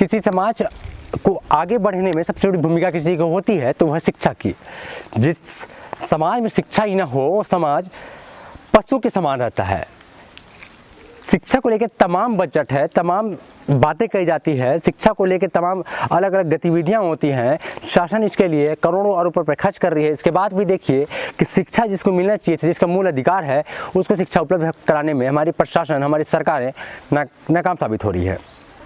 किसी समाज को आगे बढ़ने में सबसे बड़ी भूमिका किसी को होती है तो वह शिक्षा की। जिस समाज में शिक्षा ही ना हो वो समाज पशु के समान रहता है। शिक्षा को लेकर तमाम बजट है, तमाम बातें कही जाती है, शिक्षा को लेकर तमाम अलग अलग गतिविधियां होती हैं। शासन इसके लिए करोड़ों अरब रुपये खर्च कर रही है। इसके बाद भी देखिए कि शिक्षा जिसको मिलना चाहिए थी, जिसका मूल अधिकार है, उसको शिक्षा उपलब्ध कराने में हमारी प्रशासन, हमारी सरकारें नाकाम साबित हो रही है।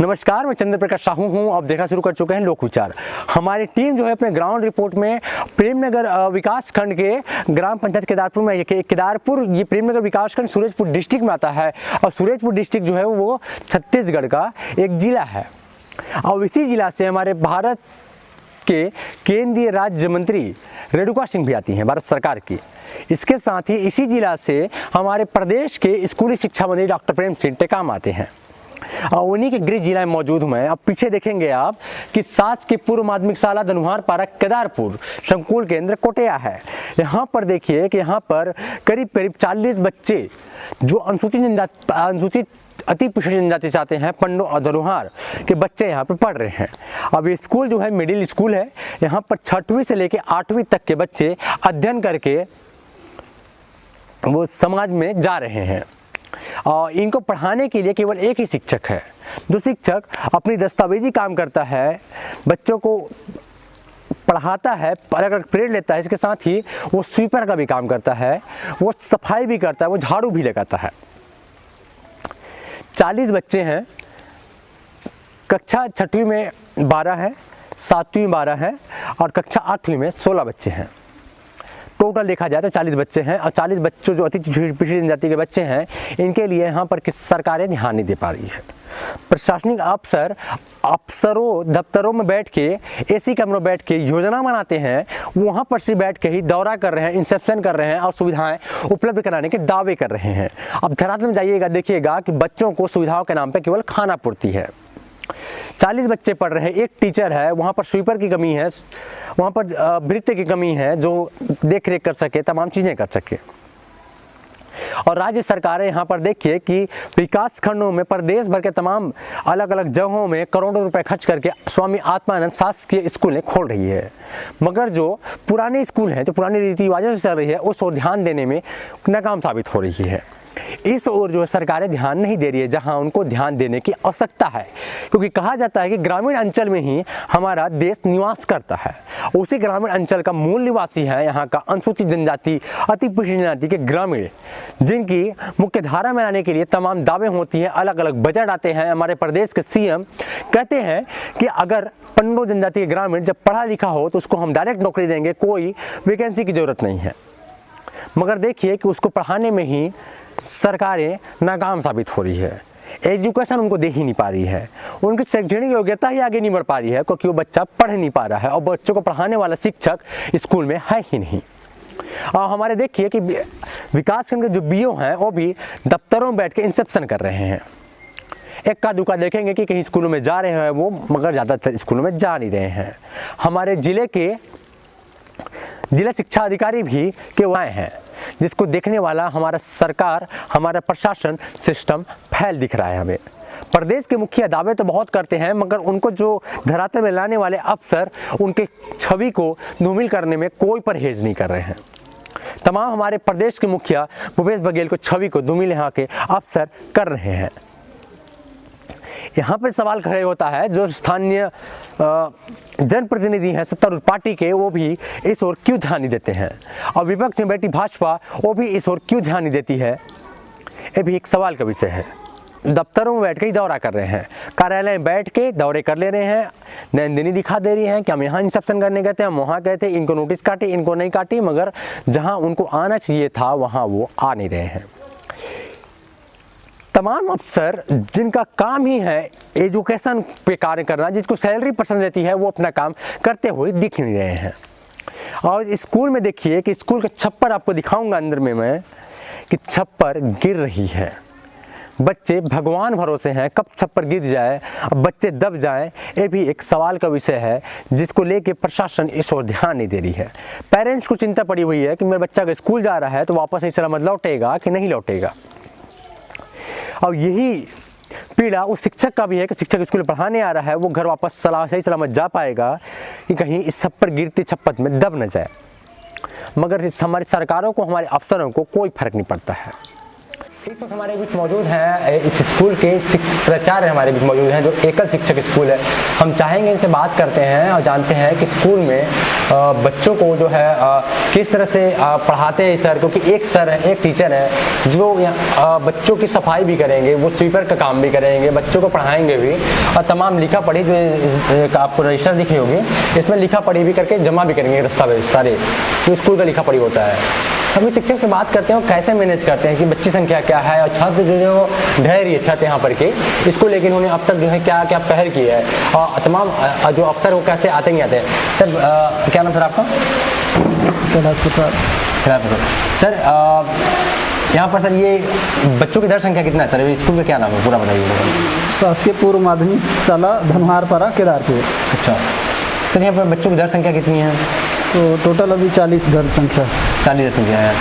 नमस्कार, मैं चंद्र प्रकाश साहू हूँ। आप देखना शुरू कर चुके हैं लोक विचार। हमारी टीम जो है अपने ग्राउंड रिपोर्ट में प्रेमनगर विकास खंड के ग्राम पंचायत केदारपुर में, केदारपुर ये प्रेमनगर विकास खंड सूरजपुर डिस्ट्रिक्ट में आता है और सूरजपुर डिस्ट्रिक्ट जो है वो छत्तीसगढ़ का एक जिला है। और इसी जिला से हमारे भारत के केंद्रीय राज्य मंत्री रेणुका सिंह भी आती हैं, भारत सरकार की। इसके साथ ही इसी जिला से हमारे प्रदेश के स्कूली शिक्षा मंत्री डॉक्टर प्रेम सिंह टेकाम आते हैं और उन्हीं के गृह जिला में मौजूद हूँ मैं। अब पीछे देखेंगे आप कि सास की पूर्व माध्यमिक शाला धनुहार पारा केदारपुर संकुल केंद्र कोटिया है। यहाँ पर देखिए कि यहाँ पर करीब 40 बच्चे जो अनुसूचित अति पिछड़ी जनजाति से आते हैं, पंडो और धनुहार के बच्चे यहाँ पर पढ़ रहे हैं। अब ये स्कूल जो है मिडिल स्कूल है। यहाँ पर 6वीं से लेकर 8वीं तक के बच्चे अध्ययन करके वो समाज में जा रहे हैं और इनको पढ़ाने के लिए केवल एक ही शिक्षक है, जो शिक्षक अपनी दस्तावेजी काम करता है, बच्चों को पढ़ाता है, अलग अलग पीरियड लेता है। इसके साथ ही वो स्वीपर का भी काम करता है, वो सफाई भी करता है, वो झाड़ू भी लगाता है। 40 बच्चे हैं। कक्षा 6वीं में 12 है, 7वीं 12 है और कक्षा 8वीं में 16 बच्चे हैं। टोटल देखा जाए तो 40 बच्चे हैं और 40 बच्चों जो अति पिछड़ी जनजाति के बच्चे हैं, इनके लिए यहाँ पर किस सरकारें ध्यान नहीं दे पा रही है। प्रशासनिक अफसरों दफ्तरों में बैठ के, एसी कमरों में बैठ के योजना बनाते हैं, वहाँ पर से बैठ के ही दौरा कर रहे हैं, इंसेप्शन कर रहे हैं और सुविधाएं उपलब्ध कराने के दावे कर रहे हैं। अब धरातल में जाइएगा, देखिएगा कि बच्चों को सुविधाओं के नाम पर केवल खाना पूर्ति है। 40 बच्चे पढ़ रहे हैं, एक टीचर है, वहाँ पर स्वीपर की कमी है, वहाँ पर भृत्य की कमी है जो देख रेख कर सके, तमाम चीज़ें कर सके। और राज्य सरकारें यहाँ पर देखिए कि विकास खंडों में प्रदेश भर के तमाम अलग अलग जगहों में करोड़ों रुपए खर्च करके स्वामी आत्मानंद शासकीय स्कूलें खोल रही है, मगर जो पुराने स्कूल हैं, जो पुरानी रीति रिवाजों से चल रही है, उस ओर ध्यान देने में नाकाम साबित हो रही है। इस ओर जो है सरकारें ध्यान नहीं दे रही है, जहां उनको ध्यान देने की आवश्यकता है, क्योंकि कहा जाता है कि ग्रामीण अंचल में ही हमारा देश निवास करता है। उसी ग्रामीण अंचल का मूल निवासी है यहाँ का अनुसूचित जनजाति, अति पिछड़ी जनजाति के ग्रामीण, जिनकी मुख्य धारा में लाने के लिए तमाम दावे होती हैं, अलग अलग बजट आते हैं। हमारे प्रदेश के सीएम कहते हैं कि अगर पंडो जनजाति के ग्रामीण जब पढ़ा लिखा हो तो उसको हम डायरेक्ट नौकरी देंगे, कोई वैकेंसी की जरूरत नहीं है। मगर देखिए कि उसको पढ़ाने में ही सरकारें नाकाम साबित हो रही है। एजुकेशन उनको दे ही नहीं पा रही है, उनकी शैक्षणिक योग्यता ही आगे नहीं बढ़ पा रही है, क्योंकि वो बच्चा पढ़ नहीं पा रहा है और बच्चों को पढ़ाने वाला शिक्षक स्कूल में है ही नहीं। और हमारे देखिए कि विकासखंड के जो बीओ हैं वो भी दफ्तरों में बैठ के इंसेप्शन कर रहे हैं। एक का दुका देखेंगे कि कहीं स्कूलों में जा रहे हैं वो, मगर ज़्यादातर स्कूलों में जा नहीं रहे हैं। हमारे जिला शिक्षा अधिकारी भी के आए हैं, जिसको देखने वाला हमारा सरकार, हमारा प्रशासन सिस्टम फैल दिख रहा है हमें। प्रदेश के मुखिया दावे तो बहुत करते हैं, मगर उनको जो धरातल में लाने वाले अफसर उनके छवि को धूमिल करने में कोई परहेज नहीं कर रहे हैं। तमाम हमारे प्रदेश के मुखिया भूपेश बघेल को छवि को धूमिल यहाँ के अफसर कर रहे हैं। यहाँ पर सवाल खड़े होता है, जो स्थानीय जनप्रतिनिधि हैं सत्तारूढ़ पार्टी के, वो भी इस ओर क्यों ध्यान नहीं देते हैं, और विपक्ष में बैठी भाजपा वो भी इस ओर क्यों ध्यान नहीं देती है, ये भी एक सवाल का विषय है। दफ्तरों में बैठ के ही दौरा कर रहे हैं, कार्यालय में बैठ के दौरे कर ले रहे हैं, नैनदिनी दिखा दे रही हैं कि हम यहाँ इंसेप्शन करने गए थे, हम वहाँ गए थे, इनको नोटिस काटी, इनको नहीं काटी, मगर जहाँ उनको आना चाहिए था वहाँ वो आ नहीं रहे हैं। तमाम अफसर जिनका काम ही है एजुकेशन पे कार्य करना, जिसको सैलरी पसंद रहती है, वो अपना काम करते हुए दिख नहीं रहे हैं। और स्कूल में देखिए कि स्कूल का छप्पर आपको दिखाऊंगा अंदर में मैं, कि छप्पर गिर रही है। बच्चे भगवान भरोसे हैं, कब छप्पर गिर जाए, अब बच्चे दब जाएं, ये भी एक सवाल का विषय है, जिसको लेके प्रशासन इस ओर ध्यान नहीं दे रही है। पेरेंट्स को चिंता पड़ी हुई है कि मेरा बच्चा अगर स्कूल जा रहा है तो वापस नहीं सलामत लौटेगा कि नहीं लौटेगा। और यही पीड़ा उस शिक्षक का भी है कि शिक्षक स्कूल में पढ़ाने आ रहा है, वो घर वापस सही सलामत जा पाएगा कि कहीं इस छप्पर गिरती छप्पर में दब न जाए। मगर इस हमारी सरकारों को, हमारे अफसरों को कोई फर्क नहीं पड़ता है। इस वक्त हमारे बीच मौजूद हैं इस स्कूल के प्राचार्य हमारे बीच मौजूद हैं, जो एकल शिक्षक स्कूल है। हम चाहेंगे इनसे बात करते हैं और जानते हैं कि स्कूल में बच्चों को जो है किस तरह से पढ़ाते हैं सर, क्योंकि एक सर है, एक टीचर है जो बच्चों की सफाई भी करेंगे, वो स्वीपर का काम भी करेंगे, बच्चों को पढ़ाएंगे भी, और तमाम लिखा पढ़ी जो आपको रजिस्टर दिखी होगी इसमें लिखा पढ़ी भी करके जमा भी करेंगे दस्तावेज सारे, जो स्कूल का लिखा पढ़ी होता है। हम शिक्षक से बात करते हैं वो कैसे मैनेज करते हैं कि बच्ची संख्या क्या है और छत जो ढह रही है छत यहाँ पर के, इसको लेकर उन्होंने अब तक जो है क्या क्या पहल की है, और तमाम जो अफसर वो कैसे आते नहीं आते हैं। सर क्या नाम सर आपका? कैलाश प्रसाद। सर यहाँ पर सर ये बच्चों की दर संख्या कितना है सर? स्कूल का क्या नाम है पूरा बताइए। शासकीय पूर्व माध्यमिक शाला धनुहारपारा केदारपुर। अच्छा सर, यहाँ पर बच्चों की दर संख्या कितनी है? तो टोटल अभी 40 दर संख्या 40 दर संख्या है।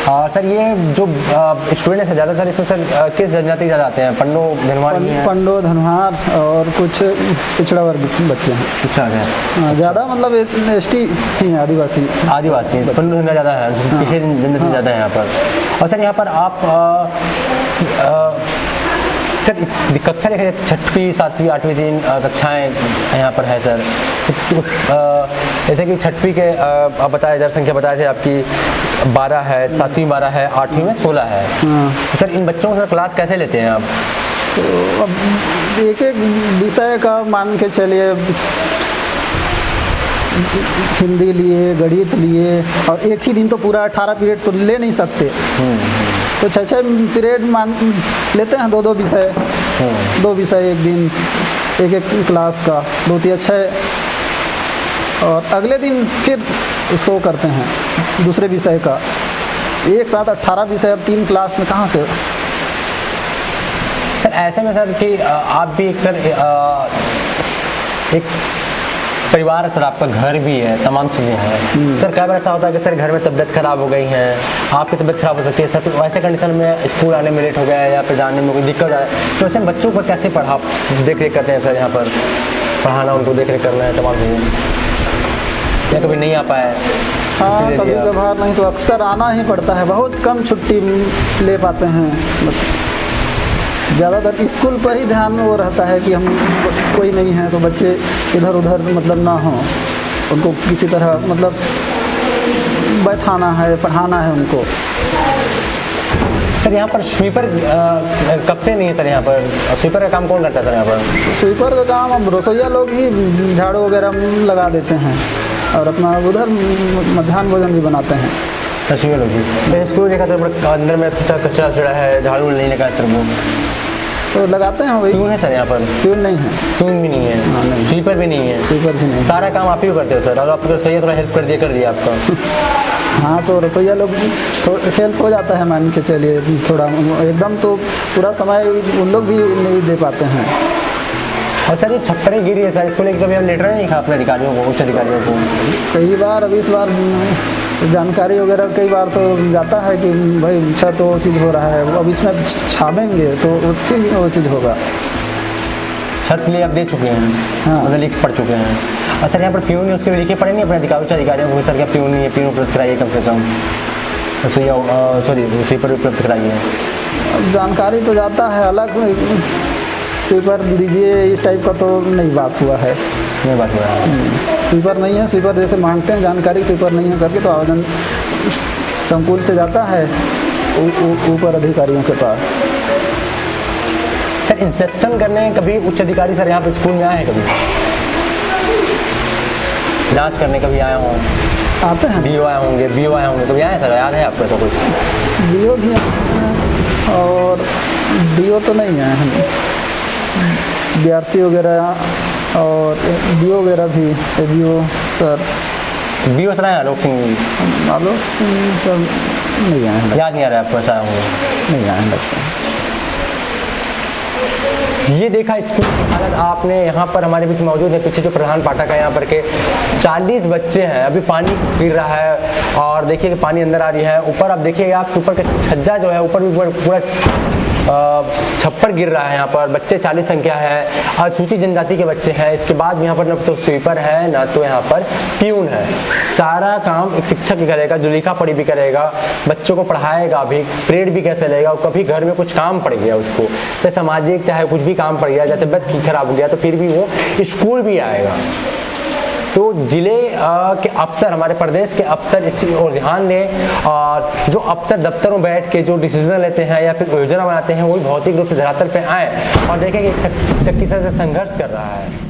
और सर ये जो स्टूडेंट है ज़्यादातर इसमें सर किस जनजाति ज़्यादा आते हैं? पंडो धनवार? पंडो धनवार और कुछ पिछड़ा वर्ग बच्चे हैं। अच्छा है ज़्यादा मतलब ST ही हैं, आदिवासी पंडो धनवार ज़्यादा है, पिछड़े जनजाति ज़्यादा है यहाँ पर। और सर यहाँ पर आप सर कक्षा देखा जाए 6वीं 7वीं 8वीं 3 कक्षाएँ यहाँ पर है सर। जैसे कि 6वीं के आप बताए दर संख्या बताए थे आपकी 12 है, 7वीं 12 है, 8वीं में 16 है। सर इन बच्चों से क्लास कैसे लेते हैं आप? तो अब एक एक विषय का मान के चलिए, हिंदी लिए, गणित लिए, और एक ही दिन तो पूरा 18 पीरियड तो ले नहीं सकते, तो 6 पीरियड मान लेते हैं, 2 विषय, 2 विषय एक दिन, एक क्लास का 2 या 6, और अगले दिन फिर उसको करते हैं दूसरे विषय का। एक साथ 18 विषय अब 3 क्लास में कहाँ से? सर ऐसे में सर कि आप भी एक सर एक परिवार है सर, आपका घर भी है, तमाम चीज़ें हैं सर। कई बार ऐसा होता है कि सर घर में तबीयत खराब हो गई है, आपकी तबीयत खराब हो सकती है सर, तो ऐसे कंडीशन में स्कूल आने में लेट हो गया है या फिर जाने में कोई दिक्कत है, तो ऐसे बच्चों को कैसे देख रेख करते हैं सर? यहाँ पर पढ़ाना, उनको देख रेख करना है, तमाम चीज़ें, या कभी नहीं आ पाए? हाँ, कभी कभार नहीं तो अक्सर आना ही पड़ता है, बहुत कम छुट्टी ले पाते हैं। ज़्यादातर स्कूल पर ही ध्यान वो रहता है कि हम कोई नहीं है तो बच्चे इधर उधर मतलब ना हो, उनको किसी तरह मतलब बैठाना है, पढ़ाना है उनको। सर यहाँ पर स्वीपर कब से नहीं है सर? यहाँ पर स्वीपर का काम कौन करता है सर यहाँ पर? स्वीपर का काम अब रसोईया लोग ही झाड़ू वगैरह लगा देते हैं, और अपना उधर मध्याह्न भोजन भी बनाते हैं। रसोईया लोग ही? स्कूल देखा सर अंदर में कचरा चढ़ा है, झाड़ू नहीं लगा सर, वो तो लगाते हैं वही। प्यून है सर यहाँ पर? प्यून नहीं है। प्यून भी नहीं है? हाँ, नहीं। स्वीपर भी नहीं है? स्वीपर भी नहीं। सारा काम आप ही करते हो सर, और आपको रसोईया थोड़ा हेल्प कर दिया आपका? हाँ, तो रसोईया लोग तो हेल्प हो जाता है, मान के चलिए थोड़ा, एकदम तो पूरा समय उन लोग भी नहीं दे पाते हैं। और सर ये छप्परें गिरी है सर, इसको लेकर कभी हम लेटर नहीं लिखा अपने अधिकारियों को, उच्च अधिकारियों को? कई बार, अब इस बार जानकारी वगैरह कई बार तो जाता है कि भाई छत तो वो चीज़ हो रहा है, अब इसमें छापेंगे तो फिर वो चीज़ होगा। छत के लिए आप दे चुके हैं? हाँ, मतलब लिख पढ़ चुके हैं। और सर यहाँ पर प्यून है, उसके लिए लिखे पढ़े नहीं अपने उच्च अधिकारियों को? सर क्या प्यून नहीं है, प्यून उपलब्ध कराइए कम से कम, स्वीपर उपलब्ध कराइए। अब जानकारी तो जाता है, अलग स्वीपर दीजिए इस टाइप का तो नहीं बात हुआ है। नहीं बात हुआ है? स्वीपर नहीं है, स्वीपर जैसे मांगते हैं जानकारी, स्वीपर नहीं है करके तो आवेदन संकुल से जाता है ऊपर अधिकारियों के पास। सर इंस्पेक्शन करने कभी उच्च अधिकारी सर यहाँ पर स्कूल में आए हैं? कभी जांच करने कभी आए हों? आते हैं। BO आए होंगे, BO आए होंगे, कभी आए सर? याद है आपको ऐसा कुछ? BO भी आते हैं और DO तो नहीं आए हैं, BRC वगैरह और BO वगैरह भी, ABO सर। BO सर आए? आलोक सिंह सब नहीं आए हैं। याद नहीं आ रहा है आपको? ऐसा होंगे नहीं आए लगता है। ये देखा स्कूल की हालत आपने। यहाँ पर हमारे बीच मौजूद है पीछे जो प्रधान पाठक है यहाँ पर के 40 बच्चे हैं, अभी पानी गिर रहा है और देखिए कि पानी अंदर आ रही है। ऊपर आप देखिए, आप ऊपर का छज्जा जो है ऊपर भी पूरा छप्पर गिर रहा है, यहाँ पर बच्चे 40 संख्या है, अनुसूचित जनजाति के बच्चे हैं। इसके बाद यहाँ पर ना तो स्वीपर है ना तो यहाँ पर प्यून है। सारा काम एक शिक्षक भी करेगा, जो लिखा पढ़ी भी करेगा, बच्चों को पढ़ाएगा भी, परेड भी कैसे लेगा, और कभी घर में कुछ काम पड़ गया उसको, चाहे सामाजिक चाहे कुछ भी काम पड़ गया, चाहे तबियत खराब हो गया, तो फिर भी वो स्कूल भी आएगा। तो जिले के अफसर, हमारे प्रदेश के अफसर इस चीज़ और ध्यान दें, और जो अफसर दफ्तरों में बैठ के जो डिसीजन लेते हैं या फिर योजना बनाते हैं, वो भौतिक रूप से धरातल पे आए और देखें कि एक शिक्षक किस तरह से संघर्ष कर रहा है।